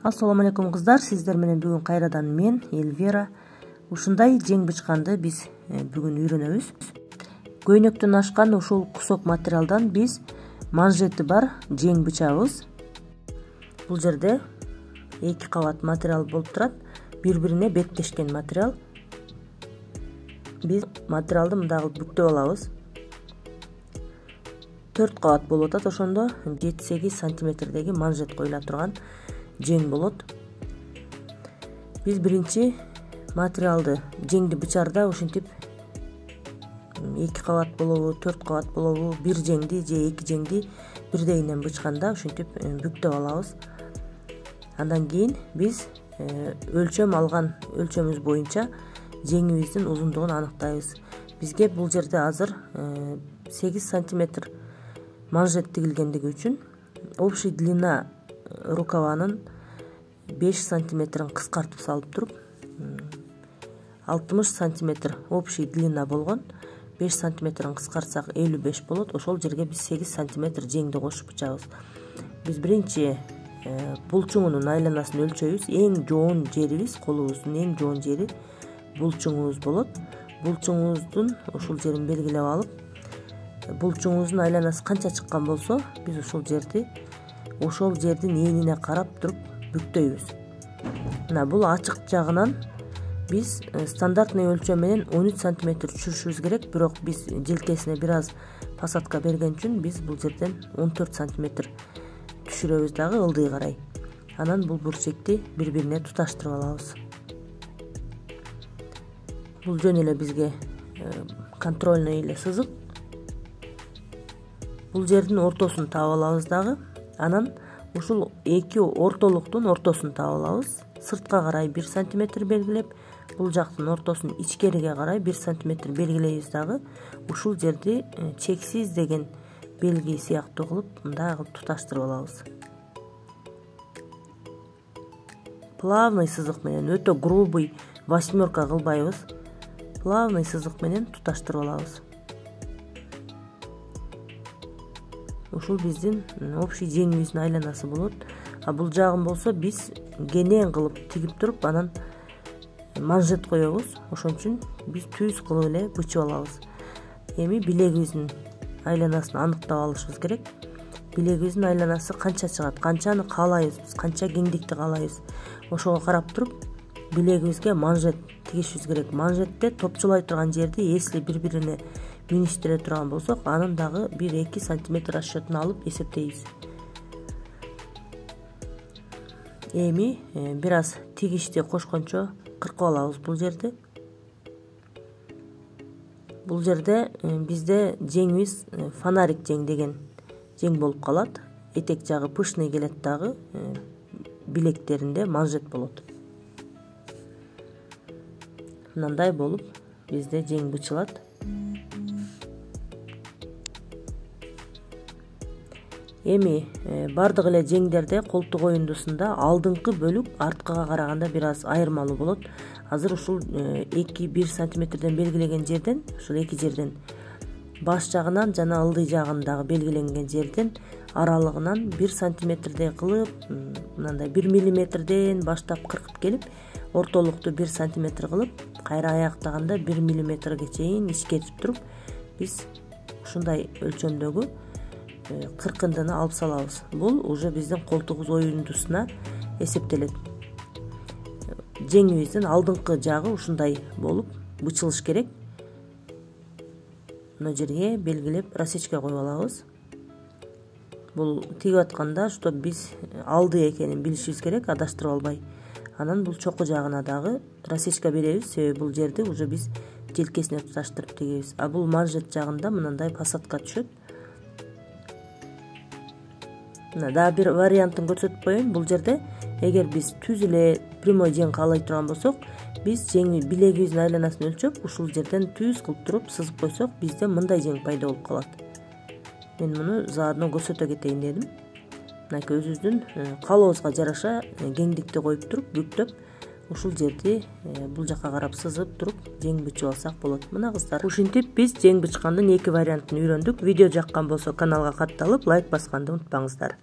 Assalamu алейкум кыздар, сиздер менен бүгүн кайрадан мен Эльвира. Ушундай жең бычканды биз бүгүн үйрөнөбүз. Көйнөктөн ашкан ушул кусок материалдан биз манжети бар жең бычабыз. Бул жерде 2 кабат материал болуп турат, бири-бирине беттешкен материал. Биз материалды мындай кылып бүктөп алабыз. 4 кабат болуп атат, ошондо 7-8 сантиметрдеги манжет коюла турган жең болот. Биз биринчи материалды жеңди бычарда ушинтип 2 кабат болобу, 4 кабат болобу, бир жеңди же 2 жеңди бирдейинен бычканда ушинтип бүктөп алабыз. Андан кийин биз өлчөм алган өлчөмүбүз боюнча жеңибиздин узундугун аныктайбыз. Бизге бул жерде азыр 8 сантиметр манжет тигилгендиги үчүн общий длина рукаванын 5 сантиметрин кыскартып салып туруп 60 сантиметр общий длина болгон, 5 сантиметрин кыскартсак 55 болот. Ошол жерге биз 8 сантиметр жеңди кошуп бычабыз. Биз биринчи булчуңунун айланасын өлчөйбүз. Эң жоон жерибиз, колубуздун эң жоон жери булчуңубуз болот. Булчуңубуздун ушул жерин белгилеп алып, булчуңубуздун айланасы канча чыккан болсо, биз ошол жердин энине карап туруп бүктөйбүз. Мына бул ачык жагынан биз стандартный өлчөм менен 13 сантиметр түшүрүшүбүз керек, бирок биз желкесине бир аз посадка берген үчүн биз бул жерден 14 сантиметр түшүрөбүз дагы ылдый карай. Анан бул бурчекти бири-бирине туташтырып алабыз. Бул жөн эле бизге контрольный эле сызык. Бул жердин ортосун таап алабыз дагы. Анан ушул эки ортолуктун ортосун таап алабыз. Сыртка карай 1 сантиметр белгилеп, бул жактын ортосун ичкериге карай 1 сантиметр белгилейбиз дагы. Ушул жерди чексиз деген белги сыяктуу кылып мындай кылып туташтырып алабыз. Плавный сызык менен, өтө грубый восьмерка кылбайбыз. Плавный сызык менен туташтырып алабыз. Ушул биздин общий жеңибиздин айланасы болот. А бул жагын болсо биз кенен кылып тигип туруп, анан манжет коебуз. Ошон үчүн биз түз кылып эле бычып алабыз. Эми билегибиздин айланасын аныктап алышыбыз керек. Билегибиздин айланасы канча чыгат, канчаны каалайбыз, канча кеңдикти каалайбыз. Ошого карап туруп билегибизге манжет тигишибиз керек. Манжетте топчулай турган жерди если бири-бирине миништире турган болсок, анын дагы 1-2 сантиметр расчетун алып эсептейбиз. Эми бир аз тигишти кошкончо кыркып алабыз бул жерди. Бул жерде бизде жеңибиз фонарик жең деген жең болуп калат. Этек жагы пышный келет дагы, билектеринде манжет болот. Мындай болуп бизде жең бычылат. Эми бардык эле жеңдерде колтук оюндусунда алдыңкы бөлүк арткыга караганда бир аз айырмалуу болот. Азыр ушул 2-1 сантиметрден белгилеген жерден, ушул эки жерден баш жагынан жана ылдый жагындагы белгиленген жерден аралыгынан 1 сантиметрдей кылып, мындай 1 миллиметрден баштап кыркып келип, ортолукту 1 сантиметр кылып, кайра аяктаганда 1 миллиметрге чейин ичкертип туруп, биз ушундай өлчөмдөгү кыркындыны алып салабыз. Бул уже биздин колтугубуз оюндусуна эсептелет. Жеңибиздин алдыңкы жагы ушундай болуп бычылыш керек. Мына жерге белгилеп расечка коюп алабыз. Бул тигип атканда что биз алды экенин билишибиз керек, адаштырып албай. Анан бул чоку жагына дагы расечка беребиз, себеби бул жерди уже биз желкесине туташтырып тигебиз. А бул манжет жагында мындай посадка түшөт. Мына дагы бир вариантын көрсөтүп коеюн. Бул жерде эгер биз түз эле прямой жең каалай турган болсок, биз жеңи билегибиздин айланасын өлчөп, ушул жерден түз кылып туруп сызып койсок, бизде мындай жең пайда болуп калат. Мен муну заодно көрсөтө кетейин дедим. Мынакей өзүбүздүн каалообузга жараша кеңдикти коюп туруп, бүктөп, ушул жерди бул жакка карап сызып туруп жең бычып алсак болот. Мына кыздар, ушинтип биз жең бычкандын 2 вариантын үйрөндүк. Видео жаккан болсо каналга катталып, лайк басканды унутпаңыздар.